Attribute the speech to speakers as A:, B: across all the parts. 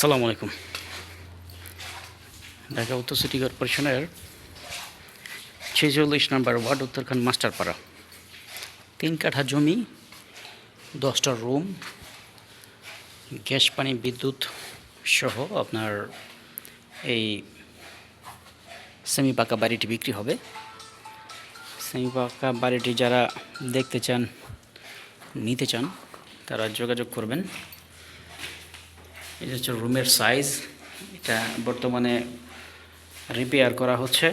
A: আসসালামু আলাইকুম। ঢাকা উত্তর সিটি কর্পোরেশনের ৪৬ নম্বর ওয়ার্ড উত্তরখান মাস্টারপাড়া, ৩ কাঠা জমি, 10টা রুম, গ্যাস পানি বিদ্যুৎ সহ আপনার এই সেমি পাকা বাড়িটি বিক্রি হবে। সেমি পাকা বাড়িটি যারা দেখতে চান, নিতে চান, তারা যোগাযোগ করবেন। এটা হচ্ছে রুমের সাইজ। এটা বর্তমানে রিপেয়ার করা হচ্ছে।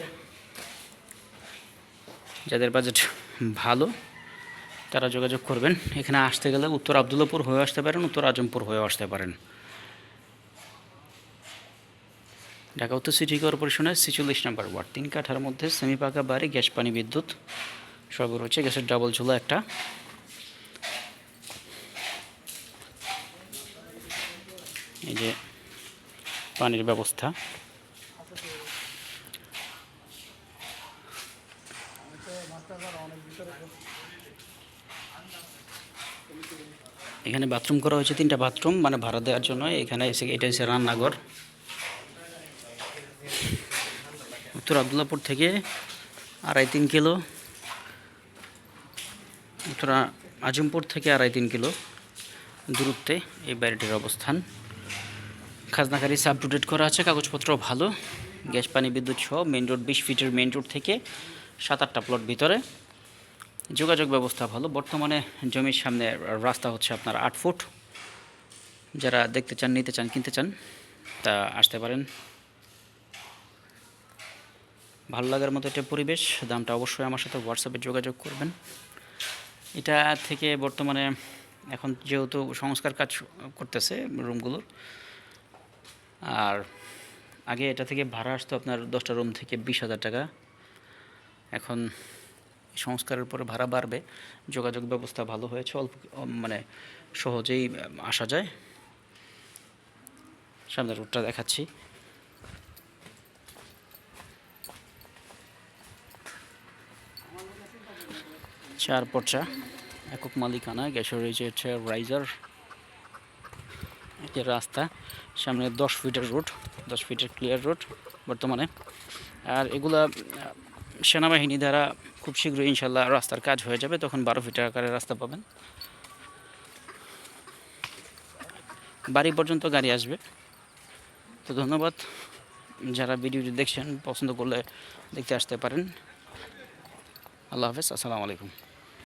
A: যাদের বাজেট ভালো তারা যোগাযোগ করবেন। এখানে আসতে গেলে উত্তর আবদুল্লাপুর হয়ে আসতে পারেন, উত্তর আজমপুর হয়ে আসতে পারেন। ঢাকা উত্তর সিটি কর্পোরেশনের ৪৬ নম্বর ওয়ার্ড, ৩ কাঠার মধ্যে সেমি পাকা বাড়ি, গ্যাস পানি বিদ্যুৎ সব রয়েছে। গ্যাসের ডাবল চুলা একটা। এই যে পানির ব্যবস্থা। এখানে বাথরুম করা হয়েছে, 3টা বাথরুম, মানে ভাড়া দেওয়ার জন্য। এখানে এসে এটা হচ্ছে রান্নাঘর। উত্তর আবদুল্লাপুর থেকে 2.5-3 কিলো, উত্তর আজমপুর থেকে 2.5-3 কিলো দূরত্বে এই বাড়িটির অবস্থান। খাজনাকারী সাব টু ডেট করা আছে, কাগজপত্র ভালো। গ্যাস পানি বিদ্যুৎ সহ মেন রোড, 20 ফিটের মেন রোড থেকে 7-8টা প্লট ভিতরে। যোগাযোগ ব্যবস্থা ভালো। বর্তমানে জমির সামনে রাস্তা হচ্ছে আপনার 8 ফুট। যারা দেখতে চান, নিতে চান, কিনতে চান, তা আসতে পারেন। ভালো লাগার মতো একটা পরিবেশ। দামটা অবশ্যই আমার সাথে হোয়াটসঅ্যাপে যোগাযোগ করবেন। এটা থেকে বর্তমানে এখন যেহেতু সংস্কার কাজ করতেছে রুমগুলোর, আর আগে এটা থেকে ভাড়া আসতো আপনার 10টা রুম থেকে 20,000 টাকা। এখন সংস্কারের পরে ভাড়া বাড়বে। যোগাযোগ ব্যবস্থা ভালো হয়েছে, অল্প মানে সহজেই আসা যায়। সামনের রোডটা দেখাচ্ছি। চার পর্চা, একক মালিকানা, গ্যাসের রয়েছে হচ্ছে রাইজার। এই যে রাস্তা, সামনে 10 ফিটের রোড, 10 ফিটের ক্লিয়ার রোড বর্তমানে। আর এগুলা সেনাবাহিনী দ্বারা খুব শীঘ্রই ইনশাল্লাহ রাস্তার কাজ হয়ে যাবে, তখন 12 ফিটের আকারে রাস্তা পাবেন। বাড়ি পর্যন্ত গাড়ি আসবে। তো ধন্যবাদ। যারা ভিডিওটি দেখছেন, পছন্দ করলে দেখতে আসতে পারেন। আল্লাহ হাফেজ, আসসালামু আলাইকুম।